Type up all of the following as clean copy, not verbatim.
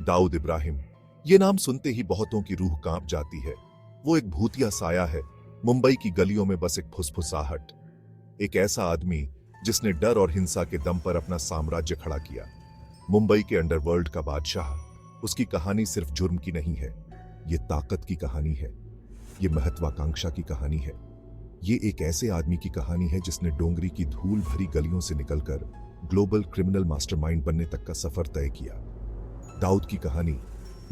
दाऊद इब्राहिम, ये नाम सुनते ही बहुतों की रूह कांप जाती है। वो एक भूतिया साया है, मुंबई की गलियों में बस एक फुसफुसाहट। एक ऐसा आदमी जिसने डर और हिंसा के दम पर अपना साम्राज्य खड़ा किया। मुंबई के अंडरवर्ल्ड का बादशाह। उसकी कहानी सिर्फ जुर्म की नहीं है, ये ताकत की कहानी है, ये महत्वाकांक्षा की कहानी है। ये एक ऐसे आदमी की कहानी है जिसने डोंगरी की धूल भरी गलियों से निकलकर ग्लोबल क्रिमिनल मास्टरमाइंड बनने तक का सफर तय किया। दाऊद की कहानी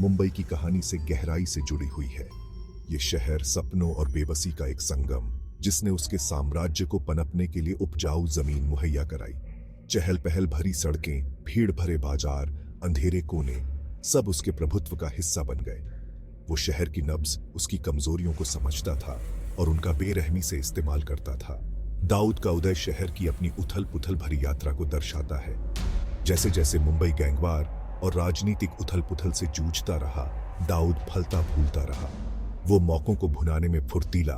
मुंबई की कहानी से गहराई से जुड़ी हुई है। ये शहर सपनों और बेबसी का एक संगम, जिसने उसके साम्राज्य को पनपने के लिए उपजाऊ जमीन मुहैया कराई। चहल पहल भरी सड़कें, भीड़ भरे बाजार, अंधेरे कोने, सब उसके प्रभुत्व का हिस्सा बन गए। वो शहर की नब्ज, उसकी कमजोरियों को समझता था और उनका बेरहमी से इस्तेमाल करता था। दाऊद का उदय शहर की अपनी उथल पुथल भरी यात्रा को दर्शाता है। जैसे जैसे मुंबई गैंगवार और राजनीतिक उथल पुथल से जूझता रहा, दाऊद फलता फूलता रहा। वो मौकों को भुनाने में फुर्तीला,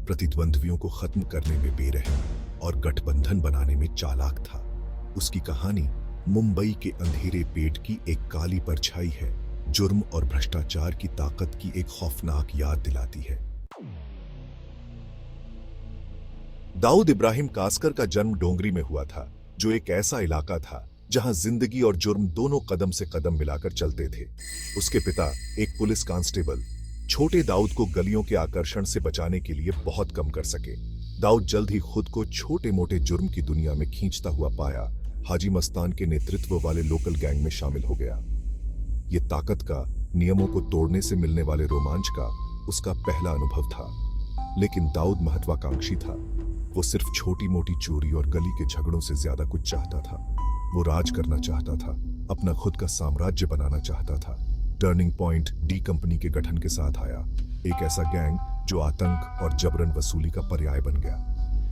प्रतिद्वंद्वियों को खत्म करने में बेरहम और गठबंधन बनाने में चालाक था। उसकी कहानी मुंबई के अंधेरे पेट की एक काली परछाई है, जुर्म और भ्रष्टाचार की ताकत की एक खौफनाक याद दिलाती है। दाऊद इब्राहिम कासकर का जन्म डोंगरी में हुआ था, जो एक ऐसा इलाका था जहां जिंदगी और जुर्म दोनों कदम से कदम मिलाकर चलते थे। उसके पिता एक पुलिस कांस्टेबल छोटे दाऊद को गलियों के आकर्षण से बचाने के लिए बहुत कम कर सके। दाऊद जल्द ही खुद को छोटे मोटे जुर्म की दुनिया में खींचता हुआ पाया। हाजी मस्तान के नेतृत्व वाले लोकल गैंग में शामिल हो गया। ये ताकत का, नियमों को तोड़ने से मिलने वाले रोमांच का उसका पहला अनुभव था। लेकिन दाऊद महत्वाकांक्षी था। वो सिर्फ छोटी मोटी चोरी और गली के झगड़ों से ज्यादा कुछ चाहता था। वो राज करना चाहता था, अपना खुद का साम्राज्य बनाना चाहता था। टर्निंग पॉइंट डी कंपनी के गठन के साथ आया, एक ऐसा गैंग जो आतंक और जबरन वसूली का पर्याय बन गया।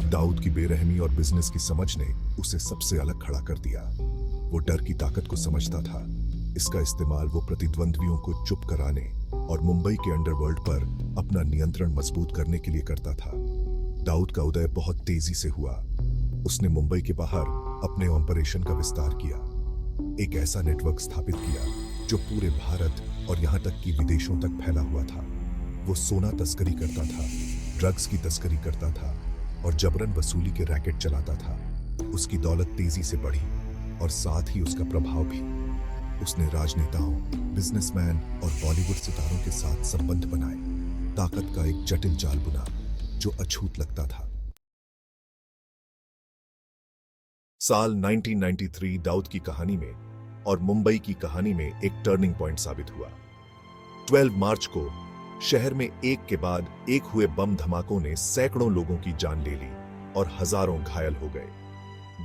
दाऊद की बेरहमी और बिजनेस की समझ ने उसे सबसे अलग खड़ा कर दिया। वो डर की ताकत को समझता था। इसका इस्तेमाल वो प्रतिद्वंद्वियों को चुप कराने और मुंबई के अंडरवर्ल्ड पर अपना नियंत्रण मजबूत करने के लिए करता था। दाऊद का उदय बहुत तेजी से हुआ। उसने मुंबई के बाहर अपने ऑपरेशन का विस्तार किया, एक ऐसा नेटवर्क स्थापित किया जो पूरे भारत और यहां तक कि विदेशों तक फैला हुआ था। वो सोना तस्करी करता था, ड्रग्स की तस्करी करता था और जबरन वसूली के रैकेट चलाता था। उसकी दौलत तेजी से बढ़ी और साथ ही उसका प्रभाव भी। उसने राजनेताओं, बिजनेसमैन और बॉलीवुड सितारों के साथ संबंध बनाए, ताकत का एक जटिल जाल बुना जो अछूत लगता था। साल 1993 दाऊद की कहानी में और मुंबई की कहानी में एक टर्निंग पॉइंट साबित हुआ। 12 मार्च को शहर में एक के बाद एक हुए बम धमाकों ने सैकड़ों लोगों की जान ले ली और हजारों घायल हो गए।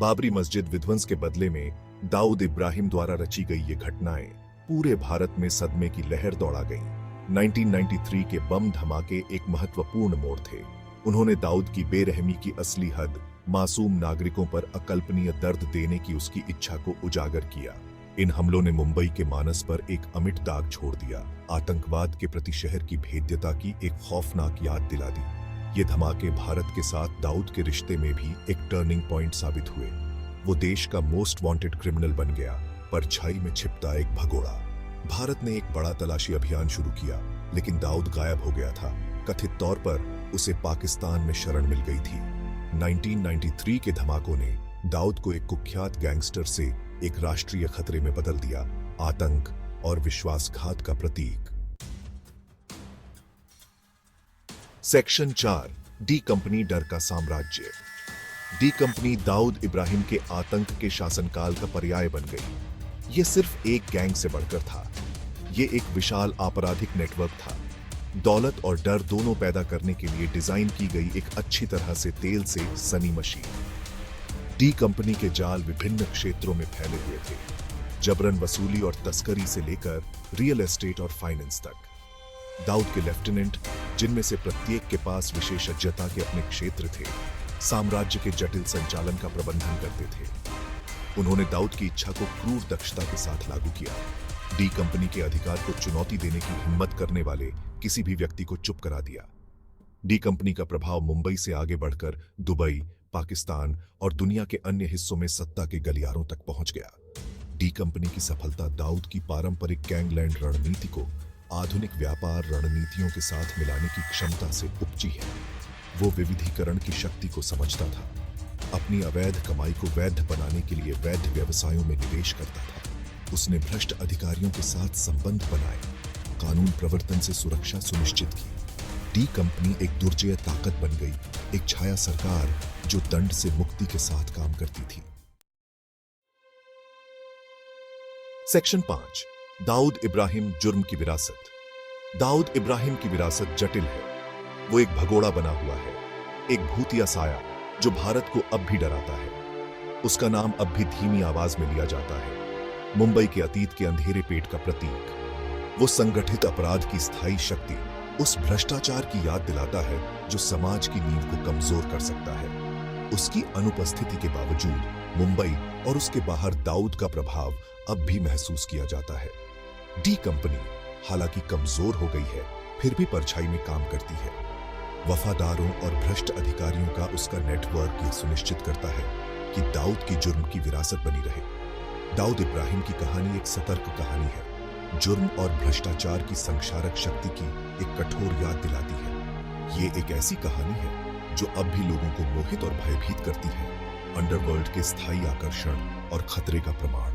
बाबरी मस्जिद विध्वंस के बदले में दाऊद इब्राहिम द्वारा रची गई ये घटनाएं पूरे भारत में सदमे की लहर दौड़ा गईं। 1993 के बम धमाके एक महत्वपूर्ण मोड़ थे। उन्होंने दाऊद की बेरहमी की असली हद, मासूम नागरिकों पर अकल्पनीय दर्द देने की उसकी इच्छा को उजागर किया। इन हमलों ने मुंबई के मानस पर एक अमिट दाग छोड़ दिया, आतंकवाद के प्रति शहर की भेद्यता की एक खौफनाक याद दिला दी। ये धमाके भारत के साथ दाऊद के रिश्ते में भी एक टर्निंग पॉइंट साबित हुए। वो देश का मोस्ट वांटेड क्रिमिनल बन गया, परछाई में छिपता एक भगोड़ा। भारत ने एक बड़ा तलाशी अभियान शुरू किया, लेकिन दाऊद गायब हो गया था। कथित तौर पर उसे पाकिस्तान में शरण मिल गई थी। 1993 के धमाकों ने दाऊद को एक कुख्यात गैंगस्टर से एक राष्ट्रीय खतरे में बदल दिया, आतंक और विश्वासघात का प्रतीक। सेक्शन 4, डी कंपनी, डर का साम्राज्य। डी कंपनी दाऊद इब्राहिम के आतंक के शासनकाल का पर्याय बन गई। यह सिर्फ एक गैंग से बढ़कर था, यह एक विशाल आपराधिक नेटवर्क था। दौलत और डर दोनों पैदा करने के लिए डिजाइन की गई एक अच्छी तरह से तेल से सनी मशीन। डी कंपनी के जाल विभिन्न क्षेत्रों में फैले हुए थे, जबरन वसूली और तस्करी से लेकर रियल एस्टेट और फाइनेंस तक। दाऊद के लेफ्टिनेंट, जिनमें से प्रत्येक के पास विशेषज्ञता के अपने क्षेत्र थे, साम्राज्य के जटिल संचालन का प्रबंधन करते थे। उन्होंने दाऊद की इच्छा को क्रूर दक्षता के साथ लागू किया। डी कंपनी के अधिकार को चुनौती देने की हिम्मत करने वाले किसी भी व्यक्ति को चुप करा दिया। डी कंपनी का प्रभाव मुंबई से आगे बढ़कर दुबई, पाकिस्तान और दुनिया के अन्य हिस्सों में सत्ता के गलियारों तक पहुंच गया। डी कंपनी की सफलता दाऊद की पारंपरिक गैंगलैंड रणनीति को आधुनिक व्यापार रणनीतियों के साथ मिलाने की क्षमता से उपजी है। वो विविधीकरण की शक्ति को समझता था, अपनी अवैध कमाई को वैध बनाने के लिए वैध व्यवसायों में निवेश करता था। उसने भ्रष्ट अधिकारियों के साथ संबंध बनाए, कानून प्रवर्तन से सुरक्षा सुनिश्चित की। डी कंपनी एक दुर्जय ताकत बन गई, एक छाया सरकार जो दंड से मुक्ति के साथ काम करती थी। सेक्शन 5, दाऊद इब्राहिम जुर्म की विरासत। दाऊद इब्राहिम की विरासत जटिल है। वो एक भगोड़ा बना हुआ है, एक भूतिया साया जो भारत को अब भी डराता है। उसका नाम अब भी धीमी आवाज में लिया जाता है, मुंबई के अतीत के अंधेरे पेट का प्रतीक। वो संगठित अपराध की स्थायी शक्ति, उस भ्रष्टाचार की याद दिलाता है जो समाज की नींव को कमजोर कर सकता है। उसकी अनुपस्थिति के बावजूद मुंबई और उसके बाहर दाऊद का प्रभाव अब भी महसूस किया जाता है। डी कंपनी हालांकि कमजोर हो गई है, फिर भी परछाई में काम करती है। वफादारों और भ्रष्ट अधिकारियों का उसका नेटवर्क यह सुनिश्चित करता है कि दाऊद की जुर्म की विरासत बनी रहे। दाऊद इब्राहिम की कहानी एक सतर्क कहानी है, जुर्म और भ्रष्टाचार की संक्षारक शक्ति की एक कठोर याद दिलाती है। ये एक ऐसी कहानी है जो अब भी लोगों को मोहित और भयभीत करती है, अंडरवर्ल्ड के स्थायी आकर्षण और खतरे का प्रमाण।